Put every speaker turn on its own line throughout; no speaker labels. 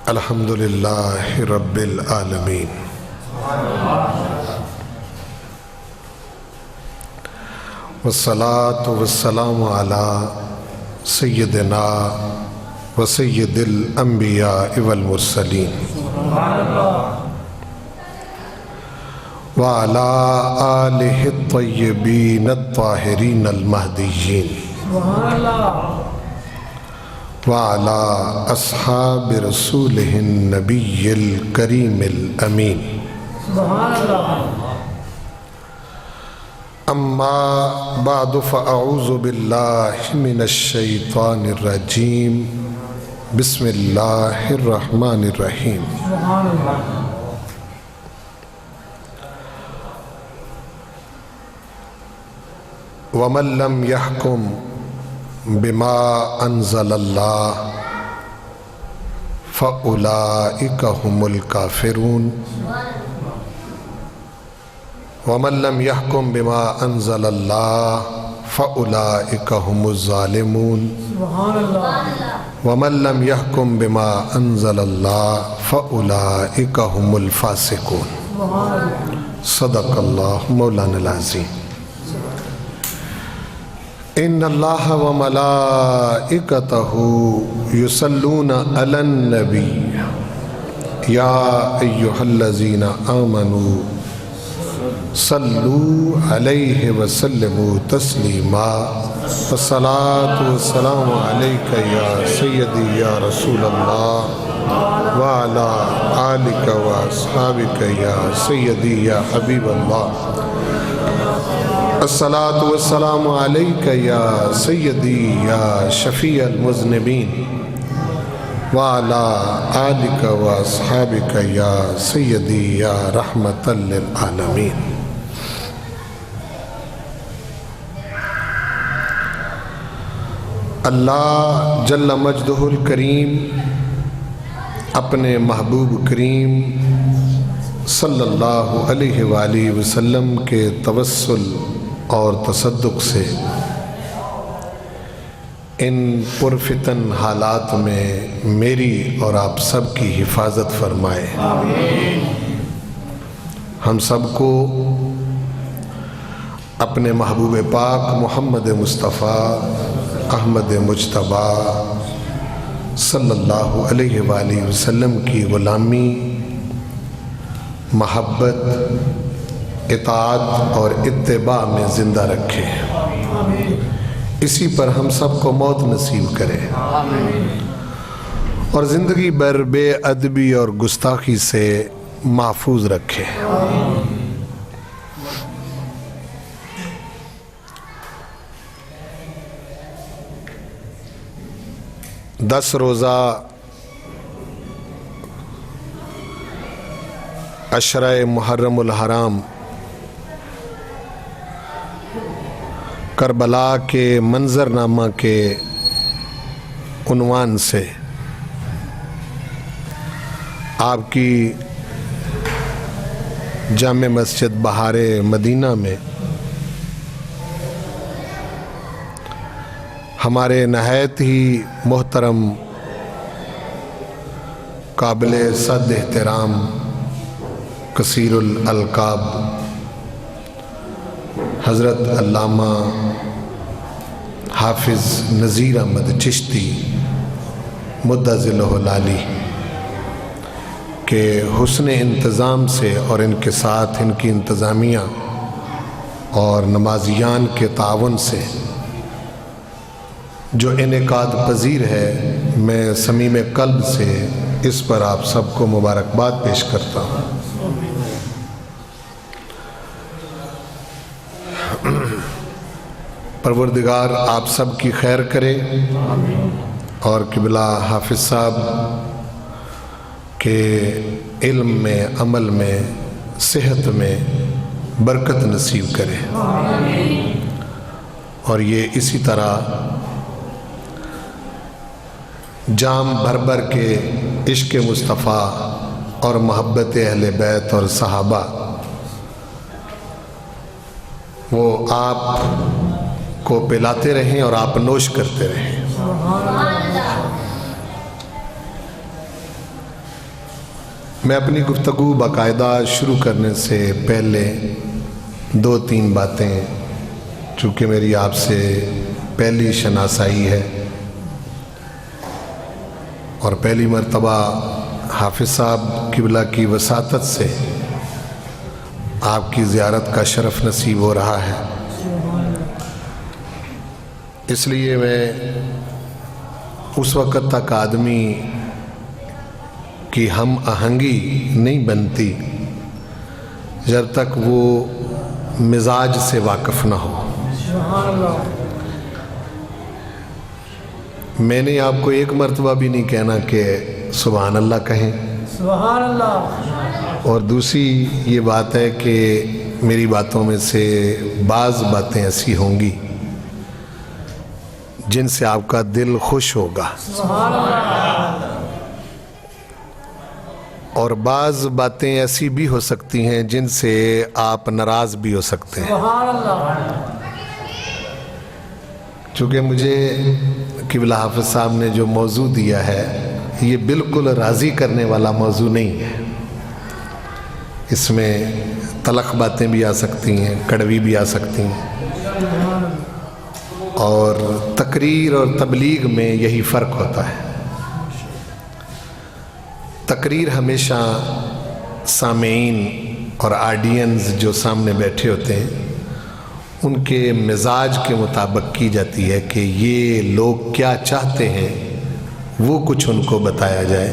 الحمدللہ رب العالمین والصلاة والسلام علی سیدنا و سید الانبیاء والمرسلین وعلی آلہ الطیبین الطاہرین المہدیین وعلی اصحاب رسولہ النبی الکریم الامین اما بعد فاعوذ باللہ من الشیطان الرجیم بسم اللہ الرحمن الرحیم ومن لم يحكم بما انزل اللہ فاولئک هم الکافرون ومن لم يحكم بما انزل اللہ فاولئک هم الظالمون ومن لم يحكم بما انزل اللہ فاولئک هم الفاسقون صدق اللہ مولانا العظیم ان اللہ و ملائکتہ یصلون علی النبی یا ایہا الذین آمنوا صلوا علیہ وسلموا تسلیما والصلاة والسلام علیک یا سیدی یا رسول اللہ وعلی آلک و اصحابک یا سیدی یا حبیب اللہ الصلاة والسلام علیک یا سیدی یا شفیع المذنبین وعلی آلک و اصحابک یا سیدی یا رحمت للعالمین اللہ جل مجدہ الکریم اپنے محبوب کریم صلی اللہ علیہ وآلہ وسلم کے توسل اور تصدق سے ان پرفتن حالات میں میری اور آپ سب کی حفاظت فرمائے ہم سب کو اپنے محبوب پاک محمد مصطفیٰ احمد مجتبیٰ صلی اللہ علیہ وآلہ وسلم کی غلامی محبت اطاعت اور اتباع میں زندہ رکھے اسی پر ہم سب کو موت نصیب کرے اور زندگی بھر بے ادبی اور گستاخی سے محفوظ رکھے 10 روزہ عشرہ محرم الحرام کربلا کے منظرنامہ کے عنوان سے آپ کی جامع مسجد بہار مدینہ میں ہمارے نہایت ہی محترم قابل صد احترام کثیر الالقاب حضرت علامہ حافظ نذیر احمد چشتی مدّ ظلہ العالی کے حسن انتظام سے اور ان کے ساتھ ان کی انتظامیہ اور نمازیان کے تعاون سے جو انعقاد پذیر ہے میں صمیم قلب سے اس پر آپ سب کو مبارکباد پیش کرتا ہوں پروردگار آپ سب کی خیر کرے اور قبلہ حافظ صاحب کے علم میں عمل میں صحت میں برکت نصیب کرے اور یہ اسی طرح جام بھر بھر کے عشق مصطفیٰ اور محبت اہل بیت اور صحابہ وہ آپ کو پلاتے رہیں اور آپ نوش کرتے رہیں۔ میں اپنی گفتگو باقاعدہ شروع کرنے سے پہلے 2-3 باتیں، چونکہ میری آپ سے پہلی شناسائی ہے اور پہلی مرتبہ حافظ صاحب قبلہ کی وساطت سے آپ کی زیارت کا شرف نصیب ہو رہا ہے، اس لیے میں اس وقت تک آدمی کی ہم آہنگی نہیں بنتی جب تک وہ مزاج سے واقف نہ ہو۔ میں نے آپ کو ایک مرتبہ بھی نہیں کہنا کہ سبحان اللہ کہیں،
سبحان اللہ،
اور دوسری یہ بات ہے کہ میری باتوں میں سے بعض باتیں ایسی ہوں گی جن سے آپ کا دل خوش ہوگا،
سبحان اللہ،
اور بعض باتیں ایسی بھی ہو سکتی ہیں جن سے آپ ناراض بھی ہو سکتے ہیں۔
سبحان اللہ،
چونکہ مجھے قبلہ حافظ صاحب نے جو موضوع دیا ہے یہ بالکل راضی کرنے والا موضوع نہیں ہے، اس میں تلخ باتیں بھی آ سکتی ہیں، کڑوی بھی آ سکتی ہیں، اور تقریر اور تبلیغ میں یہی فرق ہوتا ہے۔ تقریر ہمیشہ سامعین اور آڈینس جو سامنے بیٹھے ہوتے ہیں ان کے مزاج کے مطابق کی جاتی ہے کہ یہ لوگ کیا چاہتے ہیں وہ کچھ ان کو بتایا جائے۔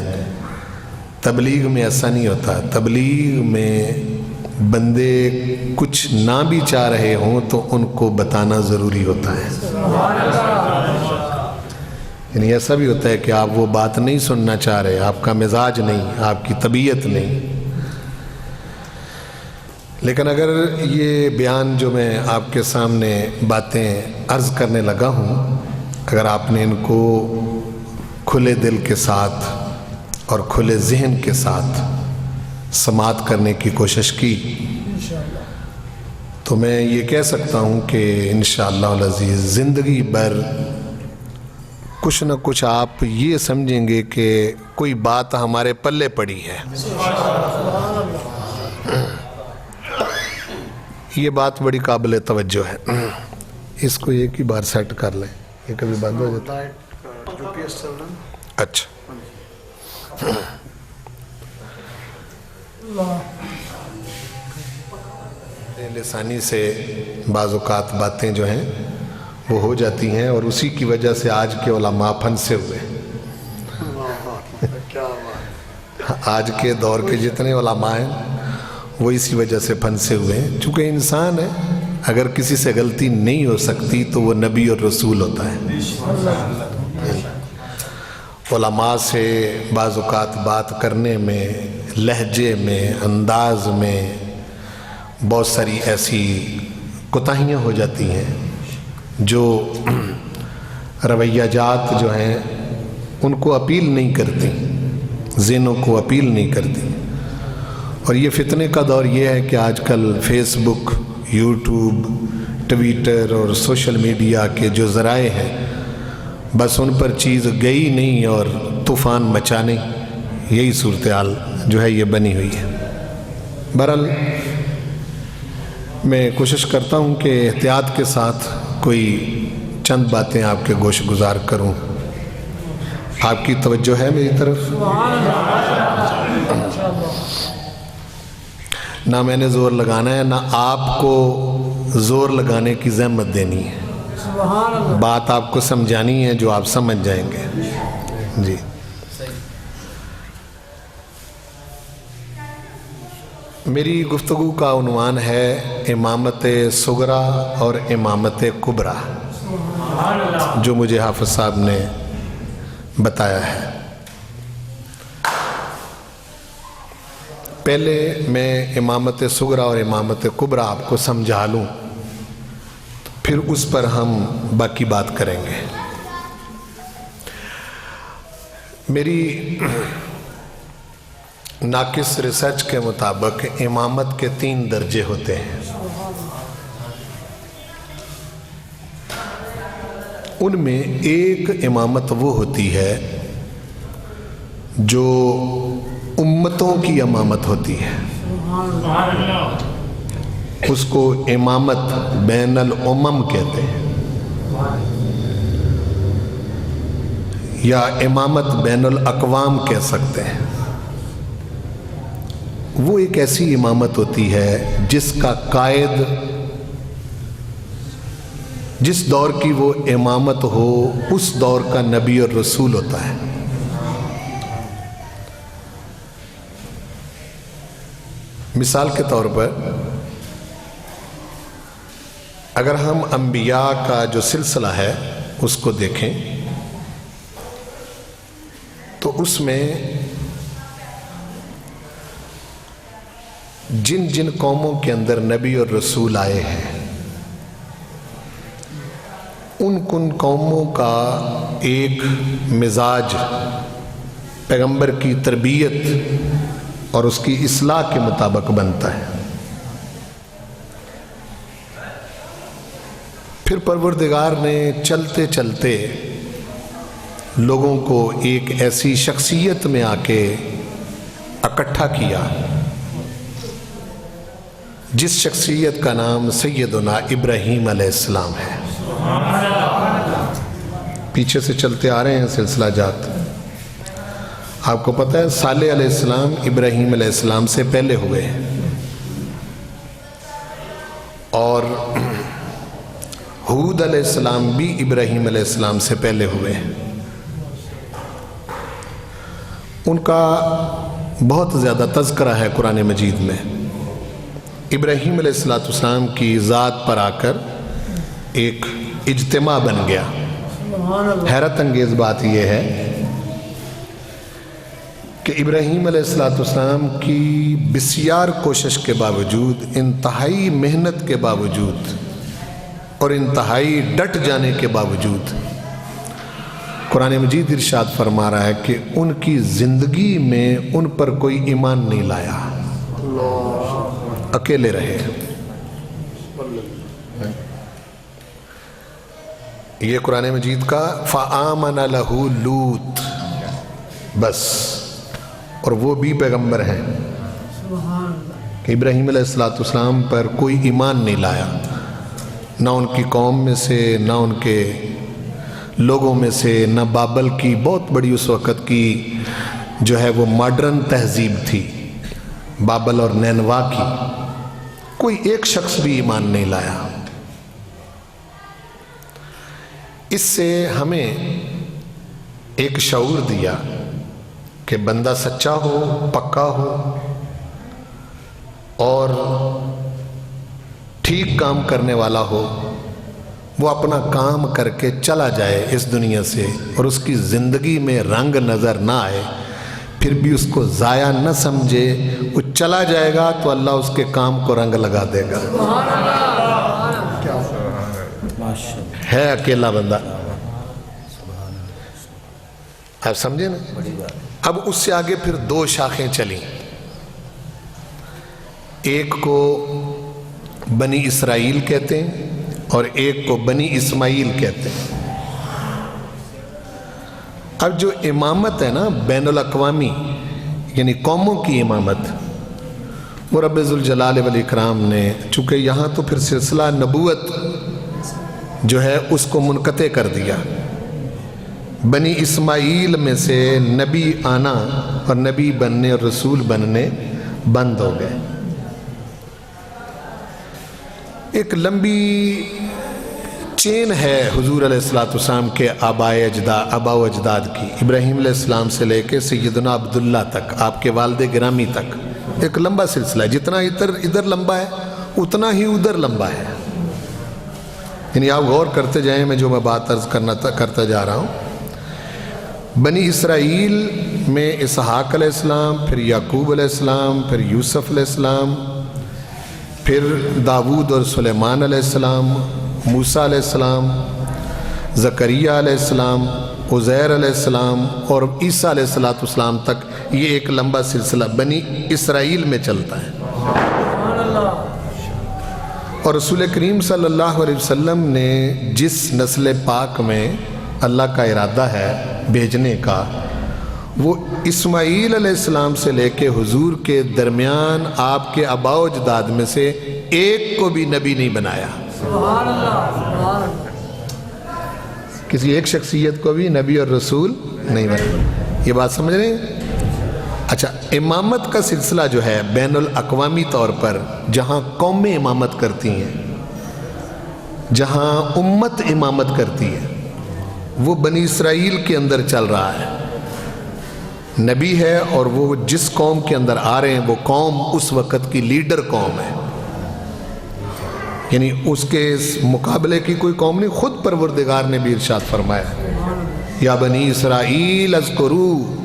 تبلیغ میں ایسا نہیں ہوتا، تبلیغ میں بندے کچھ نہ بھی چاہ رہے ہوں تو ان کو بتانا ضروری ہوتا ہے، یعنی ایسا بھی ہوتا ہے کہ آپ وہ بات نہیں سننا چاہ رہے، آپ کا مزاج نہیں، آپ کی طبیعت نہیں، لیکن اگر یہ بیان جو میں آپ کے سامنے باتیں عرض کرنے لگا ہوں، اگر آپ نے ان کو کھلے دل کے ساتھ اور کھلے ذہن کے ساتھ سماعت کرنے کی کوشش کی تو میں یہ کہہ سکتا ہوں کہ انشاءاللہ العزیز زندگی بھر کچھ نہ کچھ آپ یہ سمجھیں گے کہ کوئی بات ہمارے پلے پڑی ہے۔ یہ بات بڑی قابل توجہ ہے، اس کو ایک ہی بار سیٹ کر لیں، یہ کبھی بند ہو جاتا ہے۔ اچھا، لسانی سے بعض اوقات باتیں جو ہیں وہ ہو جاتی ہیں، اور اسی کی وجہ سے آج کے علماء پھنسے ہوئے ہیں۔ آج کے دور کے جتنے علماء ہیں وہ اسی وجہ سے پھنسے ہوئے ہیں، چونکہ انسان ہے، اگر کسی سے غلطی نہیں ہو سکتی تو وہ نبی اور رسول ہوتا ہے۔ علماء سے بعض اوقات بات کرنے میں، لہجے میں، انداز میں بہت ساری ایسی کوتاہیاں ہو جاتی ہیں جو رویہ جات جو ہیں ان کو اپیل نہیں کرتی، ذہنوں کو اپیل نہیں کرتی۔ اور یہ فتنے کا دور یہ ہے کہ آج کل فیس بک، یوٹیوب، ٹویٹر اور سوشل میڈیا کے جو ذرائع ہیں بس ان پر چیز گئی نہیں اور طوفان مچانے، یہی صورتحال جو ہے یہ بنی ہوئی ہے۔ بہرحال میں کوشش کرتا ہوں کہ احتیاط کے ساتھ کوئی چند باتیں آپ کے گوش گزار کروں۔ آپ کی توجہ ہے میری طرف؟ نہ میں نے زور لگانا ہے، نہ آپ کو زور لگانے کی زحمت دینی ہے، بات آپ کو سمجھانی ہے جو آپ سمجھ جائیں گے۔ جی، میری گفتگو کا عنوان ہے امامت صغریٰ اور امامت کبریٰ، جو مجھے حافظ صاحب نے بتایا ہے۔ پہلے میں امامت صغریٰ اور امامت کبریٰ آپ کو سمجھا لوں، پھر اس پر ہم باقی بات کریں گے۔ میری ناقص ریسرچ کے مطابق امامت کے 3 درجے ہوتے ہیں، ان میں ایک امامت وہ ہوتی ہے جو امتوں کی امامت ہوتی ہے اس کو امامت بین الامم کہتے ہیں، یا امامت بین الاقوام کہہ سکتے ہیں۔ وہ ایک ایسی امامت ہوتی ہے جس کا قائد، جس دور کی وہ امامت ہو اس دور کا نبی اور رسول ہوتا ہے۔ مثال کے طور پر اگر ہم انبیاء کا جو سلسلہ ہے اس کو دیکھیں تو اس میں جن جن قوموں کے اندر نبی اور رسول آئے ہیں ان قوموں کا ایک مزاج پیغمبر کی تربیت اور اس کی اصلاح کے مطابق بنتا ہے۔ پھر پروردگار نے چلتے چلتے لوگوں کو ایک ایسی شخصیت میں آ کے اکٹھا کیا جس شخصیت کا نام سیدنا ابراہیم علیہ السلام ہے۔ پیچھے سے چلتے آ رہے ہیں سلسلہ جات۔ آپ کو پتہ ہے صالح علیہ السلام ابراہیم علیہ السلام سے پہلے ہوئے ہیں، اور ہود علیہ السلام بھی ابراہیم علیہ السلام سے پہلے ہوئے ہیں۔ ان کا بہت زیادہ تذکرہ ہے قرآن مجید میں۔ ابراہیم علیہ السلام کی ذات پر آ کر ایک اجتماع بن گیا۔ حیرت انگیز بات یہ ہے کہ ابراہیم علیہ السلام کی بسیار کوشش کے باوجود، انتہائی محنت کے باوجود اور انتہائی ڈٹ جانے کے باوجود قرآن مجید ارشاد فرما رہا ہے کہ ان کی زندگی میں ان پر کوئی ایمان نہیں لایا، اکیلے رہے۔ یہ قرآن مجید کا فآمن لہ لوط، بس، اور وہ بھی پیغمبر ہیں کہ ابراہیم علیہ السلام پر کوئی ایمان نہیں لایا، نہ ان کی قوم میں سے، نہ ان کے لوگوں میں سے، نہ بابل کی بہت بڑی اس وقت کی جو ہے وہ ماڈرن تہذیب تھی، بابل اور نینوا کی، کوئی ایک شخص بھی ایمان نہیں لایا۔ اس سے ہمیں ایک شعور دیا کہ بندہ سچا ہو، پکا ہو اور ٹھیک کام کرنے والا ہو، وہ اپنا کام کر کے چلا جائے اس دنیا سے، اور اس کی زندگی میں رنگ نظر نہ آئے، پھر بھی اس کو ضائع نہ سمجھے۔ وہ چلا جائے گا تو اللہ اس کے کام کو رنگ لگا دے گا۔ ہے اکیلا بندہ، آپ سمجھے نا؟ اب اس سے آگے پھر دو شاخیں چلیں، ایک کو بنی اسرائیل کہتے ہیں اور ایک کو بنی اسماعیل کہتے ہیں۔ اب جو امامت ہے نا بین الاقوامی، یعنی قوموں کی امامت، وہ رب ذوالجلال والاکرام نے، چونکہ یہاں تو پھر سلسلہ نبوت جو ہے اس کو منقطع کر دیا۔ بنی اسماعیل میں سے نبی آنا اور نبی بننے اور رسول بننے بند ہو گئے۔ ایک لمبی چین ہے حضور علیہ السلام کے آبا و اجداد کی، ابراہیم علیہ السلام سے لے کے سیدنا عبداللہ تک، آپ کے والد گرامی تک، ایک لمبا سلسلہ ہے۔ جتنا ادھر لمبا ہے اتنا ہی ادھر لمبا ہے، یعنی آپ غور کرتے جائیں، میں جو بات عرض کرتا جا رہا ہوں۔ بنی اسرائیل میں اسحاق علیہ السلام، پھر یعقوب علیہ السلام، پھر یوسف علیہ السلام، پھر داود اور سلیمان علیہ السلام، موسیٰ علیہ السلام، زکریہ علیہ السلام، عزیر علیہ السلام اور عیسیٰ علیہ السلام تک، یہ ایک لمبا سلسلہ بنی اسرائیل میں چلتا ہے۔ اور رسول کریم صلی اللہ علیہ وسلم نے جس نسل پاک میں اللہ کا ارادہ ہے بھیجنے کا، وہ اسماعیل علیہ السلام سے لے کے حضور کے درمیان آپ کے آباء و اجداد میں سے ایک کو بھی نبی نہیں بنایا.
سبحان اللہ سبحان اللہ.
کسی ایک شخصیت کو بھی نبی اور رسول نہیں بنایا. یہ بات سمجھ رہے ہیں؟ اچھا، امامت کا سلسلہ جو ہے بین الاقوامی طور پر جہاں قومیں امامت کرتی ہیں، جہاں امت امامت کرتی ہے، وہ بنی اسرائیل کے اندر چل رہا ہے. نبی ہے اور وہ جس قوم کے اندر آ رہے ہیں وہ قوم اس وقت کی لیڈر قوم ہے، یعنی اس کے مقابلے کی کوئی قوم نہیں. خود پروردگار نے بھی ارشاد فرمایا یا بنی اسرائیل اذکروا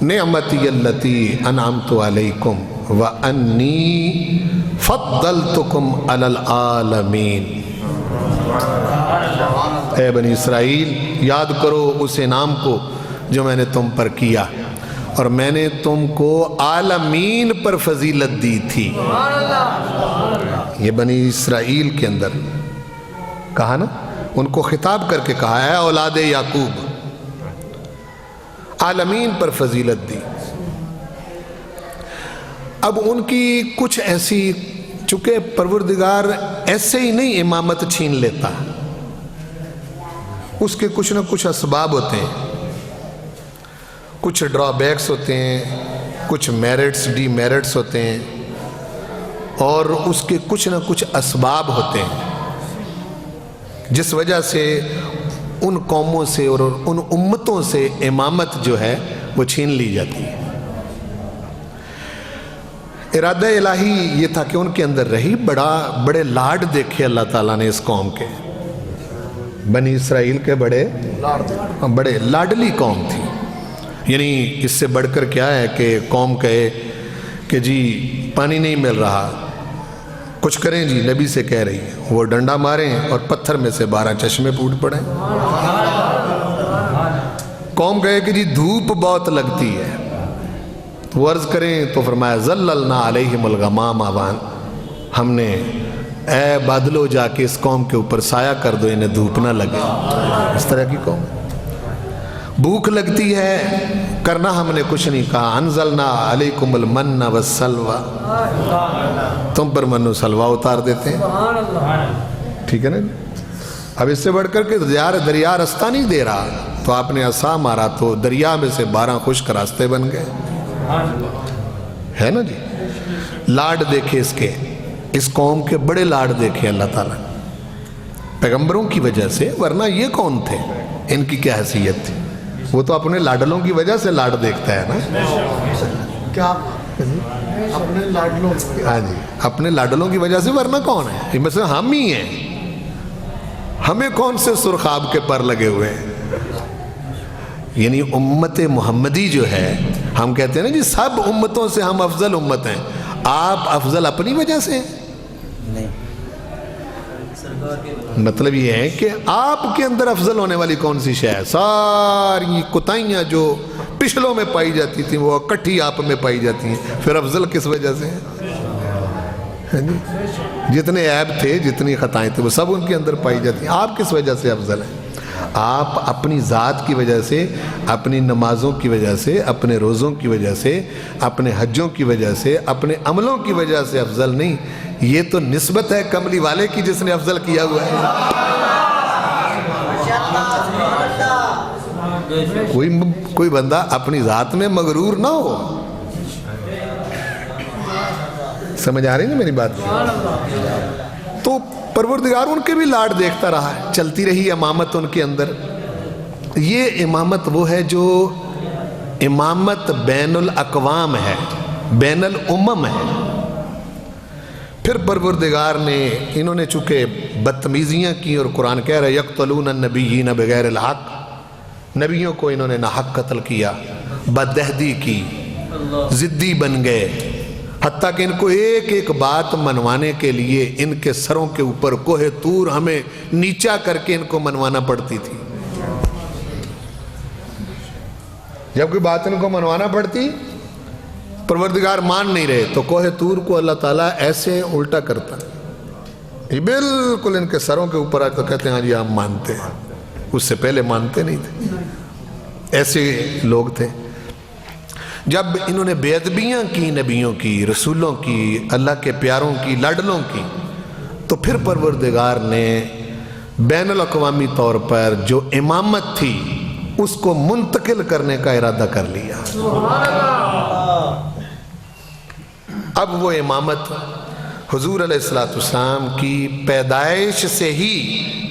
نعمتی اللتی انعمت علیکم وانی فضلتکم علی العالمین. اے بنی اسرائیل، یاد کرو اس انعام کو جو میں نے تم پر کیا اور میں نے تم کو عالمین پر فضیلت دی تھی. یہ بنی اسرائیل کے اندر کہا نا، ان کو خطاب کر کے کہا ہے اولاد یعقوب، عالمین پر فضیلت دی. اب ان کی کچھ ایسی، چونکہ پروردگار ایسے ہی نہیں امامت چھین لیتا، اس کے کچھ نہ کچھ اسباب ہوتے ہیں، کچھ ڈرا بیکس ہوتے ہیں، کچھ میرٹس ڈی میرٹس ہوتے ہیں، اور اس کے کچھ نہ کچھ اسباب ہوتے ہیں جس وجہ سے ان قوموں سے اور ان امتوں سے امامت جو ہے وہ چھین لی جاتی ہے. ارادہ الہی یہ تھا کہ ان کے اندر رہی. بڑے لاڈ دیکھے اللہ تعالیٰ نے اس قوم کے، بنی اسرائیل کے بڑے لاڈلی قوم تھی. یعنی اس سے بڑھ کر کیا ہے کہ قوم کہے کہ جی پانی نہیں مل رہا، کچھ کریں جی، نبی سے کہہ رہی ہے، وہ ڈنڈا ماریں اور پتھر میں سے 12 چشمے پھوٹ پڑیں. قوم کہے کہ جی دھوپ بہت لگتی ہے، وہ عرض کریں تو فرمایا ظللنا علیہم الغمام آوان، ہم نے اے بادلو جا کے اس قوم کے اوپر سایہ کر دو، انہیں دھوپ نہ لگے. اس طرح کی قوم. بھوک لگتی ہے، کرنا ہم نے کچھ نہیں کہا، انزلنا علیکم المن والسلوى، تم پر من و سلوہ اتار دیتے ہیں. ٹھیک ہے نا. اب اس سے بڑھ کر کے دریا رستہ نہیں دے رہا تو آپ نے عصا مارا تو دریا میں سے 12 خشک راستے بن گئے. ہے نا جی. لاڈ دیکھے اس قوم کے بڑے لاڈ دیکھے اللہ تعالیٰ پیغمبروں کی وجہ سے، ورنہ یہ کون تھے، ان کی کیا حیثیت تھی. وہ تو اپنے لاڈلوں کی وجہ سے لاڈ دیکھتا ہے نا. کیا اپنے لاڈلوں؟ ہاں جی، اپنے لاڈلوں کی وجہ سے، ورنہ کون ہے؟ یہ مثلا ہم ہی ہیں. ہمیں کون سے سرخاب کے پر لگے ہوئے ہیں. یعنی امت محمدی جو ہے، ہم کہتے ہیں نا جی سب امتوں سے ہم افضل امت ہیں. آپ افضل اپنی وجہ سے ہیں. مطلب یہ ہے کہ آپ کے اندر افضل ہونے والی کون سی شے ہے؟ ساری کوتاہیاں جو پچھلوں میں پائی جاتی تھیں وہ اکٹھی آپ میں پائی جاتی ہیں، پھر افضل کس وجہ سے ہیں؟ جتنے عیب تھے، جتنی خطائیں تھیں، وہ سب ان کے اندر پائی جاتی ہیں. آپ کس وجہ سے افضل ہیں؟ آپ اپنی ذات کی وجہ سے، اپنی نمازوں کی وجہ سے، اپنے روزوں کی وجہ سے، اپنے حجوں کی وجہ سے، اپنے عملوں کی وجہ سے افضل نہیں. یہ تو نسبت ہے کملی والے کی جس نے افضل کیا ہوا ہے. کوئی بندہ اپنی ذات میں مغرور نہ ہو. سمجھ آ رہی نا میری بات؟ تو پروردگار ان کے بھی لاڈ دیکھتا رہا ہے، چلتی رہی امامت ان کے اندر. یہ امامت وہ ہے جو امامت بین الاقوام ہے، بین الامم ہے. پھر پروردگار نے، انہوں نے چونکہ بدتمیزیاں کی اور قرآن کہہ رہا ہے یقتلون النبیین بغیر الحق، نبیوں کو انہوں نے ناحق قتل کیا، بدعہدی کی، ضدی بن گئے، حتیٰ کہ ان کو ایک ایک بات منوانے کے لیے ان کے سروں کے اوپر کوہ طور ہمیں نیچا کر کے ان کو منوانا پڑتی تھی. جب کوئی بات ان کو منوانا پڑتی، پروردگار مان نہیں رہے تو کوہ طور کو اللہ تعالیٰ ایسے الٹا کرتا. یہ بالکل ان کے سروں کے اوپر آج تو کہتے ہیں ہاں جی ہم مانتے ہیں. اس سے پہلے مانتے نہیں تھے. ایسے لوگ تھے. جب انہوں نے بے ادبیاں کی نبیوں کی، رسولوں کی، اللہ کے پیاروں کی، لاڈلوں کی، تو پھر پروردگار نے بین الاقوامی طور پر جو امامت تھی اس کو منتقل کرنے کا ارادہ کر لیا۔ اب وہ امامت حضور علیہ السلام کی پیدائش سے ہی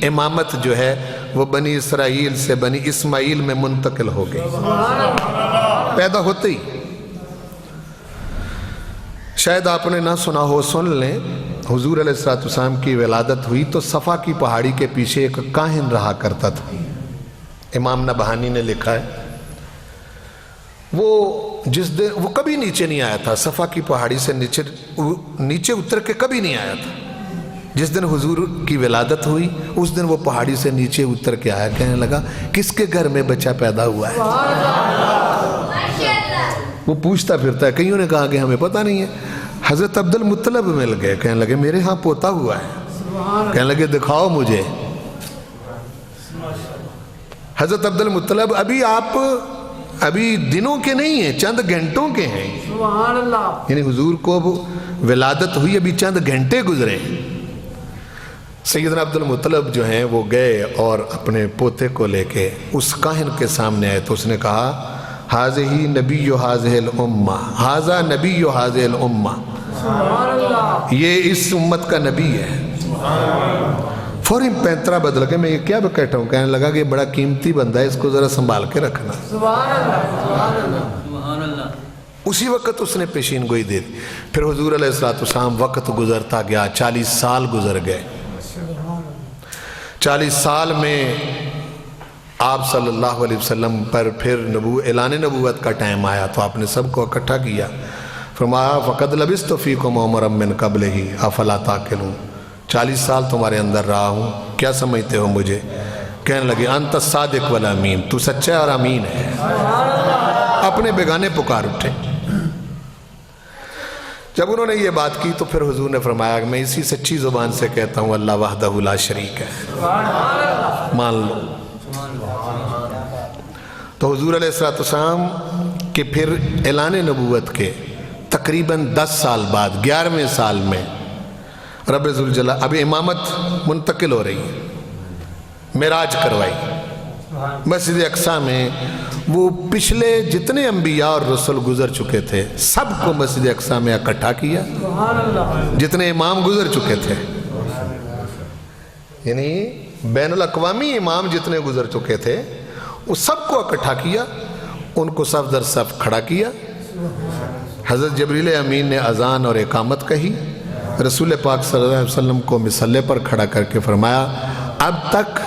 امامت جو ہے وہ بنی اسرائیل سے بنی اسماعیل میں منتقل ہو گئی، پیدا ہوتے ہی۔ شاید آپ نے نہ سنا ہو، سن لیں، حضور علیہ السلام کی ولادت ہوئی تو صفا کی پہاڑی کے پیچھے ایک کاہن رہا کرتا تھا۔ امام نبہانی نے لکھا ہے وہ کبھی نیچے نہیں آیا تھا، صفا کی پہاڑی سے نیچے اتر کے کبھی نہیں آیا تھا۔ جس دن حضور کی ولادت ہوئی اس دن وہ پہاڑی سے نیچے اتر کے آیا، کہنے لگا کس کے گھر میں بچہ پیدا ہوا ہے؟ وہ پوچھتا پھرتا ہے، کئیوں نے کہا کہ ہمیں پتہ نہیں ہے۔ حضرت عبد المطلب مل گئے، کہنے لگے میرے ہاں پوتا ہوا ہے، کہنے لگے دکھاؤ مجھے۔ حضرت عبد المطلب ابھی دنوں کے نہیں ہیں، چند گھنٹوں کے ہیں،
سبحان اللہ،
یعنی حضور کو ولادت ہوئی ابھی چند گھنٹے گزرے۔ سیدنا عبد المطلب جو ہیں وہ گئے اور اپنے پوتے کو لے کے اس کاہن کے سامنے آئے تو اس نے کہا حاذہ نبی حاذہ الامہ، حاذہ نبی حاذہ الامہ،
سبحان اللہ،
یہ اس امت کا نبی ہے۔ فوری پینترا بدل کے میں یہ کیا بیٹھا ہوں، کہنے لگا کہ یہ بڑا قیمتی بندہ ہے، اس کو ذرا سنبھال کے رکھنا۔
سبحان اللہ، سبحان اللہ، سبحان اللہ۔
اسی وقت اس نے پیشین گوئی دے دی۔ پھر حضور علیہ السلام وقت گزرتا گیا، 40 سال گزر گئے۔ 40 سال میں آپ صلی اللہ علیہ وسلم پر پھر اعلان نبوت کا ٹائم آیا تو آپ نے سب کو اکٹھا کیا، فرمایا فَقَدْ لَبِثْتُ فِيكُمْ عُمَرًا مِّن قَبْلِهِ أَفَلَا تَعْقِلُونَ، 40 سال تمہارے اندر رہا ہوں، کیا سمجھتے ہو مجھے؟ کہنے لگے انت الصادق والامین، تو سچا اور امین ہے۔ اپنے بیگانے پکار اٹھے۔ جب انہوں نے یہ بات کی تو پھر حضور نے فرمایا کہ میں اسی سچی زبان سے کہتا ہوں اللہ وحدہ لا شریک ہے، مان لو۔ تو حضور علیہ السلام کے پھر اعلان نبوت کے تقریباً 10 سال بعد 11ویں سال میں رب ذوالجلال اب امامت منتقل ہو رہی ہے، معراج کروائی مسجد اقصیٰ میں۔ وہ پچھلے جتنے انبیاء اور رسول گزر چکے تھے سب کو مسجد اقصیٰ میں اکٹھا کیا، جتنے امام گزر چکے تھے، یعنی بین الاقوامی امام جتنے گزر چکے تھے وہ سب کو اکٹھا کیا، ان کو صف در صف کھڑا کیا۔ حضرت جبریل امین نے اذان اور اقامت کہی، رسول پاک صلی اللہ علیہ وسلم کو مصلی پر کھڑا کر کے فرمایا اب تک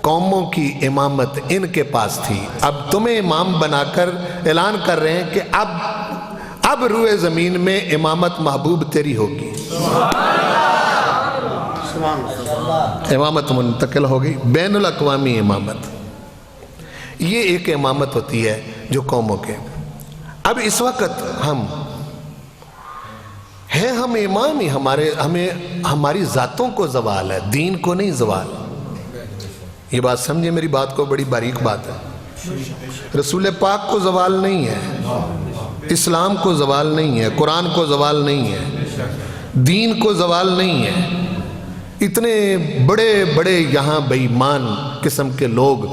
قوموں کی امامت ان کے پاس تھی، اب تمہیں امام بنا کر اعلان کر رہے ہیں کہ اب روئے زمین میں امامت محبوب تیری ہوگی۔ امامت منتقل ہو گئی، بین الاقوامی امامت۔ یہ ایک امامت ہوتی ہے جو قوموں کے۔ اب اس وقت ہم امام ہی، ہماری ذاتوں کو زوال ہے، دین کو نہیں زوال۔ یہ بات سمجھے میری بات کو، بڑی باریک بات ہے۔ رسول پاک کو زوال نہیں ہے، اسلام کو زوال نہیں ہے، قرآن کو زوال نہیں ہے، دین کو زوال نہیں ہے۔ اتنے بڑے بڑے یہاں بے ایمان قسم کے لوگ،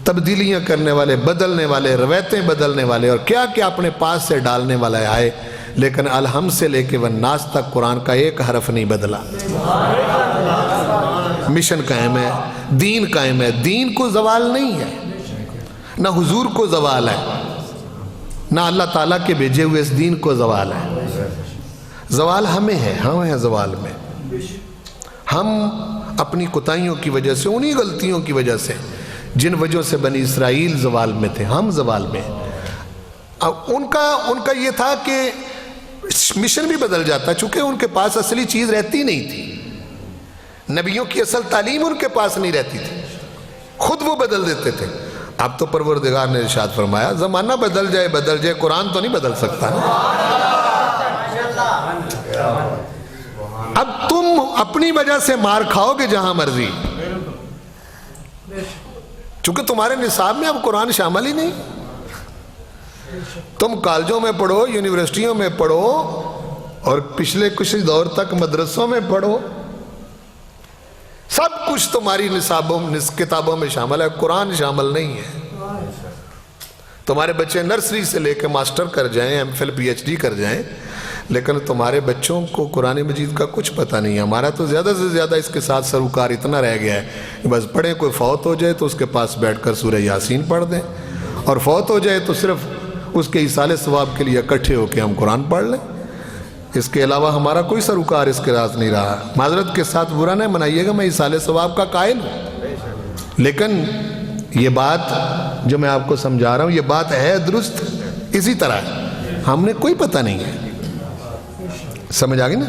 تبدیلیاں کرنے والے، بدلنے والے، روایتیں بدلنے والے اور کیا کیا اپنے پاس سے ڈالنے والے آئے، لیکن الحم سے لے کے والناس تک قرآن کا ایک حرف نہیں بدلا۔ مشن قائم ہے، دین قائم ہے، دین کو زوال نہیں ہے، نہ حضور کو زوال ہے، نہ اللہ تعالیٰ کے بھیجے ہوئے اس دین کو زوال ہے۔ زوال ہمیں ہے، ہم ہیں زوال میں۔ ہم اپنی کوتاہیوں کی وجہ سے، انہی غلطیوں کی وجہ سے جن وجہ سے بنی اسرائیل زوال میں تھے، ہم زوال میں۔ ان کا یہ تھا کہ مشن بھی بدل جاتا چونکہ ان کے پاس اصلی چیز رہتی نہیں تھی، نبیوں کی اصل تعلیم ان کے پاس نہیں رہتی تھی، خود وہ بدل دیتے تھے۔ اب تو پروردگار نے ارشاد فرمایا زمانہ بدل جائے قرآن تو نہیں بدل سکتا۔ اب تم اپنی وجہ سے مار کھاؤ گے جہاں مرضی، چونکہ تمہارے نصاب میں اب قرآن شامل ہی نہیں۔ تم کالجوں میں پڑھو، یونیورسٹیوں میں پڑھو، اور پچھلے کچھ دور تک مدرسوں میں پڑھو، سب کچھ تمہاری کتابوں میں شامل ہے، قرآن شامل نہیں ہے۔ تمہارے بچے نرسری سے لے کے ماسٹر کر جائیں، M Phil P H D کر جائیں، لیکن تمہارے بچوں کو قرآن مجید کا کچھ پتہ نہیں ہے۔ ہمارا تو زیادہ سے زیادہ اس کے ساتھ سروکار اتنا رہ گیا ہے کہ بس پڑھیں، کوئی فوت ہو جائے تو اس کے پاس بیٹھ کر سورہ یاسین پڑھ دیں، اور فوت ہو جائے تو صرف اس کے ایصال ثواب کے لیے اکٹھے ہو کے ہم قرآن پڑھ لیں۔ اس کے علاوہ ہمارا کوئی سروکار اس کے راز نہیں رہا۔ معذرت کے ساتھ برا نہ منائیے گا، میں ایصال ثواب کا قائل ہوں، لیکن یہ بات جو میں آپ کو سمجھا رہا ہوں یہ بات ہے درست اسی طرح ہے، ہم نے کوئی پتہ نہیں ہے۔ سمجھ آگئی نا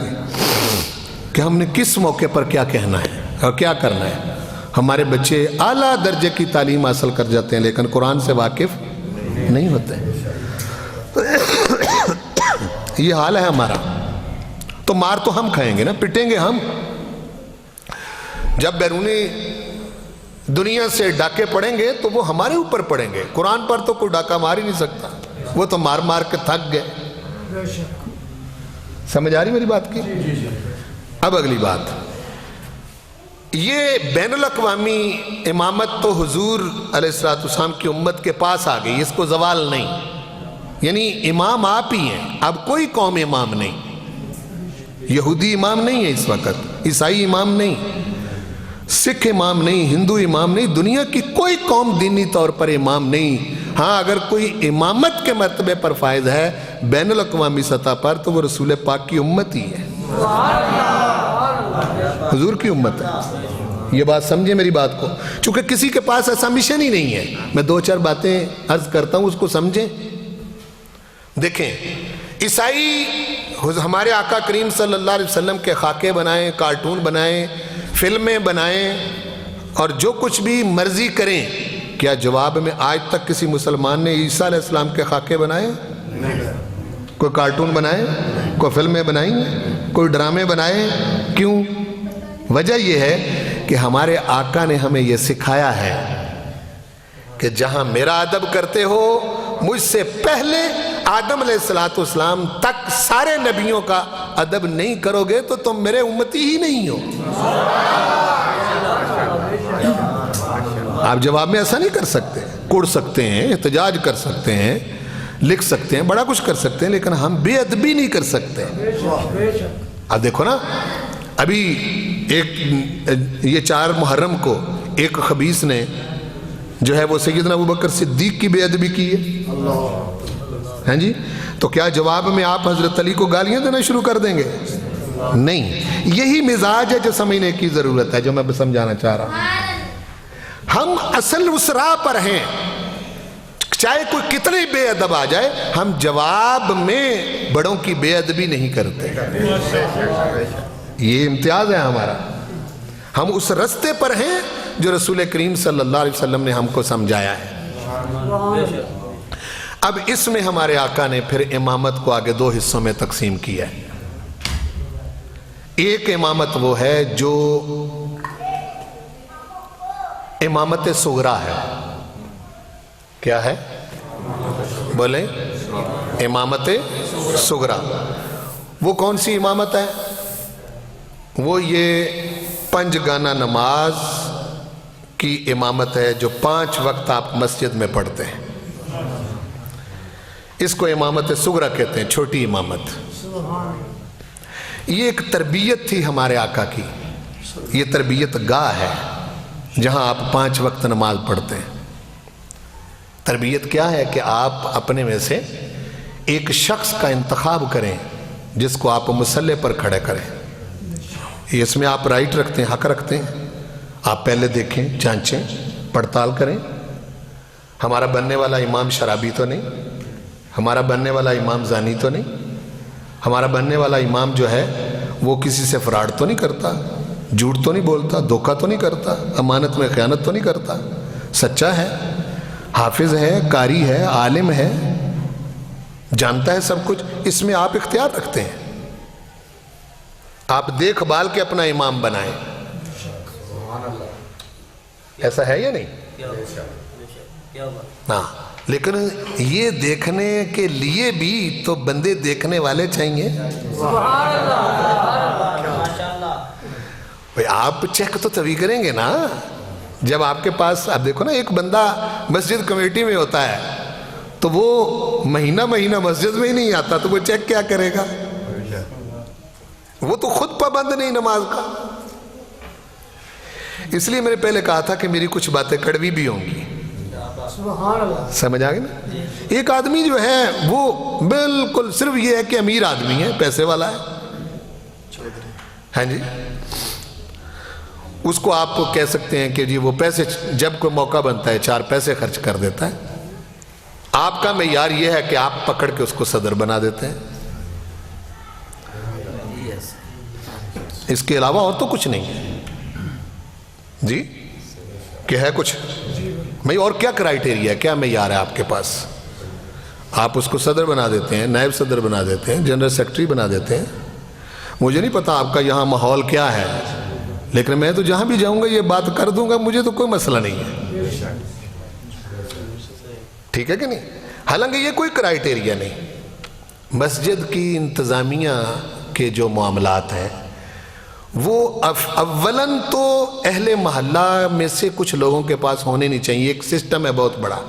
کہ ہم نے کس موقع پر کیا کہنا ہے اور کیا کرنا ہے۔ ہمارے بچے اعلیٰ درجے کی تعلیم حاصل کر جاتے ہیں لیکن قرآن سے واقف نہیں ہوتے۔ یہ حال ہے ہمارا، تو مار تو ہم کھائیں گے نا، پٹیں گے ہم۔ جب بیرونی دنیا سے ڈاکے پڑیں گے تو وہ ہمارے اوپر پڑیں گے، قرآن پر تو کوئی ڈاکہ مار ہی نہیں سکتا، وہ تو مار مار کے تھک گئے۔ سمجھ آ رہی میری بات کی؟ اب اگلی بات، یہ بین الاقوامی امامت تو حضور علیہ السلام کی امت کے پاس آ گئی، اس کو زوال نہیں، یعنی امام آپ ہی ہیں، اب کوئی قوم امام نہیں، یہودی امام نہیں ہے اس وقت، عیسائی امام نہیں، سکھ امام نہیں، ہندو امام نہیں، دنیا کی کوئی قوم دینی طور پر امام نہیں۔ ہاں اگر کوئی امامت کے مرتبے پر فائز ہے بین الاقوامی سطح پر تو وہ رسول پاک کی امت ہی ہے، حضور کی امت ہے۔ یہ بات سمجھے میری بات کو، چونکہ کسی کے پاس ایسا مشن ہی نہیں ہے۔ میں دو چار باتیں عرض کرتا ہوں، اس کو سمجھیں۔ دیکھیں، عیسائی ہمارے آقا کریم صلی اللہ علیہ وسلم کے خاکے بنائیں، کارٹون بنائیں، فلمیں بنائیں اور جو کچھ بھی مرضی کریں، کیا جواب میں آج تک کسی مسلمان نے عیسیٰ علیہ السلام کے خاکے بنائے؟ کوئی کارٹون بنائے؟ کوئی فلمیں بنائیں؟ کوئی ڈرامے بنائے؟ کیوں؟ وجہ یہ ہے کہ ہمارے آقا نے ہمیں یہ سکھایا ہے کہ جہاں میرا ادب کرتے ہو، مجھ سے پہلے آدم علیہ السلام تک سارے نبیوں کا ادب نہیں کرو گے تو تم میرے امتی ہی نہیں ہو۔ آپ جواب میں ایسا نہیں کر سکتے، کوڑ سکتے ہیں، احتجاج کر سکتے ہیں، لکھ سکتے ہیں، بڑا کچھ کر سکتے ہیں، لیکن ہم بے ادبی نہیں کر سکتے۔ اب دیکھو نا، ابھی یہ 4 محرم کو ایک خبیث نے جو ہے وہ سیدنا ابوبکر صدیق کی بے ادبی کی ہے، ہاں جی، تو کیا جواب میں آپ حضرت علی کو گالیاں دینا شروع کر دیں گے؟ نہیں، یہی مزاج ہے جو سمجھنے کی ضرورت ہے، جو میں سمجھانا چاہ رہا ہوں۔ ہم اصل اس راہ پر ہیں، چاہے کوئی کتنے بے ادب آ جائے، ہم جواب میں بڑوں کی بے ادبی نہیں کرتے۔ یہ امتیاز ہے ہمارا، ہم اس رستے پر ہیں جو رسول کریم صلی اللہ علیہ وسلم نے ہم کو سمجھایا ہے۔ اب اس میں ہمارے آقا نے پھر امامت کو آگے 2 حصوں میں تقسیم کیا ہے۔ ایک امامت وہ ہے جو امامت صغرا ہے۔ کیا ہے؟ بولیں، امامت صغرا۔ وہ کون سی امامت ہے؟ وہ یہ 5 گانا نماز کی امامت ہے جو 5 وقت آپ مسجد میں پڑھتے ہیں، اس کو امامت صغرا کہتے ہیں، چھوٹی امامت۔ یہ ایک تربیت تھی ہمارے آقا کی، یہ تربیت گاہ ہے جہاں آپ 5 وقت نماز پڑھتے ہیں۔ تربیت کیا ہے کہ آپ اپنے میں سے ایک شخص کا انتخاب کریں جس کو آپ مصلی پر کھڑے کریں۔ اس میں آپ رائٹ رکھتے ہیں، حق رکھتے ہیں، آپ پہلے دیکھیں، جانچیں، پڑتال کریں، ہمارا بننے والا امام شرابی تو نہیں، ہمارا بننے والا امام زانی تو نہیں، ہمارا بننے والا امام جو ہے وہ کسی سے فراڈ تو نہیں کرتا، جھوٹ تو نہیں بولتا، دھوکہ تو نہیں کرتا، امانت میں خیانت تو نہیں کرتا، سچا ہے، حافظ ہے، قاری ہے، عالم ہے، جانتا ہے سب کچھ۔ اس میں آپ اختیار رکھتے ہیں، آپ دیکھ بھال کے اپنا امام بنائیں۔ ایسا ہے یا نہیں؟ ہاں، لیکن یہ دیکھنے کے لیے بھی تو بندے دیکھنے والے چاہیے. بھئی آپ چیک تو تبھی کریں گے نا جب آپ کے پاس. آپ دیکھو نا ایک بندہ مسجد کمیٹی میں ہوتا ہے تو وہ مہینہ مسجد میں ہی نہیں آتا تو وہ چیک کیا کرے گا؟ وہ تو خود پابند نہیں نماز کا. اس لیے میں نے پہلے کہا تھا کہ میری کچھ باتیں کڑوی بھی ہوں گی. سمجھ آگے نا؟ ایک آدمی جو ہے وہ بالکل صرف یہ ہے کہ امیر آدمی ہے, پیسے والا ہے, ہاں جی, اس کو آپ کو کہہ سکتے ہیں کہ جی وہ پیسے جب کوئی موقع بنتا ہے 4 پیسے خرچ کر دیتا ہے. آپ کا معیار یہ ہے کہ آپ پکڑ کے اس کو صدر بنا دیتے ہیں. اس کے علاوہ اور تو کچھ نہیں ہے جی. کہ ہے کچھ بھئی اور کیا کرائیٹیریا ہے, کیا معیار ہے آپ کے پاس؟ آپ اس کو صدر بنا دیتے ہیں, نائب صدر بنا دیتے ہیں, جنرل سیکرٹری بنا دیتے ہیں. مجھے نہیں پتا آپ کا یہاں ماحول کیا ہے, لیکن میں تو جہاں بھی جاؤں گا یہ بات کر دوں گا, مجھے تو کوئی مسئلہ نہیں ہے. ٹھیک ہے کہ نہیں؟ حالانکہ یہ کوئی کرائیٹیریا نہیں. مسجد کی انتظامیہ کے جو معاملات ہیں وہ اولاً تو اہل محلہ میں سے کچھ لوگوں کے پاس ہونے نہیں چاہیے. ایک سسٹم ہے بہت بڑا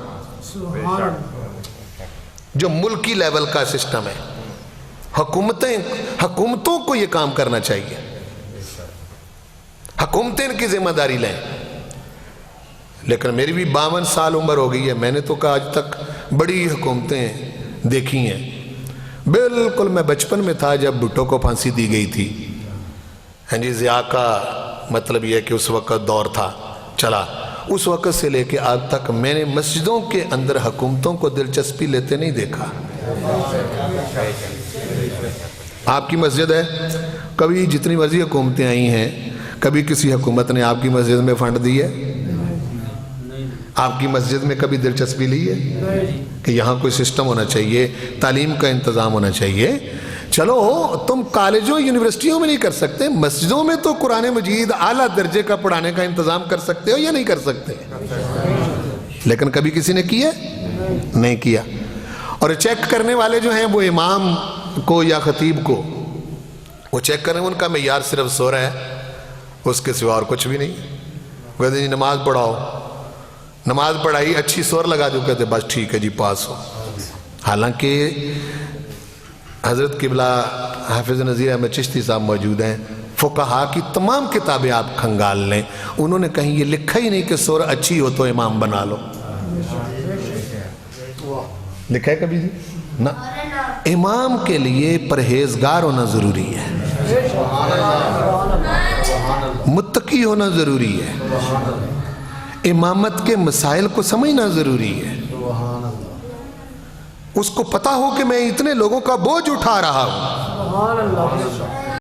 جو ملکی لیول کا سسٹم ہے. حکومتوں کو یہ کام کرنا چاہیے, حکومتیں ان کی ذمہ داری لیں. لیکن میری بھی 52 سال عمر ہو گئی ہے, میں نے تو کہا آج تک بڑی حکومتیں دیکھی ہیں. بالکل میں بچپن میں تھا جب بھٹو کو پھانسی دی گئی تھی. ہاں جی, ضیاء کا مطلب یہ ہے کہ اس وقت دور تھا چلا, اس وقت سے لے کے آج تک میں نے مسجدوں کے اندر حکومتوں کو دلچسپی لیتے نہیں دیکھا. آپ کی مسجد ہے, کبھی جتنی مرضی حکومتیں آئی ہیں کبھی کسی حکومت نے آپ کی مسجد میں فنڈ دی ہے؟ آپ کی مسجد میں کبھی دلچسپی لی ہے کہ یہاں کوئی سسٹم ہونا چاہیے, تعلیم کا انتظام ہونا چاہیے؟ چلو تم کالجوں یونیورسٹیوں میں نہیں کر سکتے, مسجدوں میں تو قرآن مجید اعلیٰ درجے کا پڑھانے کا انتظام کر سکتے ہو یا نہیں کر سکتے؟ لیکن کبھی کسی نے کیا نہیں کیا. اور چیک کرنے والے جو ہیں وہ امام کو یا خطیب کو وہ چیک کریں, ان کا معیار صرف سورہ ہے, اس کے سوا اور کچھ بھی نہیں. کہتے جی نماز پڑھاؤ, نماز پڑھائی اچھی سور لگا جو, کہتے بس ٹھیک ہے جی پاس ہو. حالانکہ حضرت قبلہ حافظ نذیر احمد چشتی صاحب موجود ہیں, فقہا کی تمام کتابیں آپ کھنگال لیں, انہوں نے کہیں یہ لکھا ہی نہیں کہ سور اچھی ہو تو امام بنا لو. لکھا ہے کبھی جی؟ نا. امام کے لیے پرہیزگار ہونا ضروری ہے, متقی ہونا ضروری ہے, امامت کے مسائل کو سمجھنا ضروری ہے, اس کو پتا ہو کہ میں اتنے لوگوں کا بوجھ اٹھا رہا ہوں.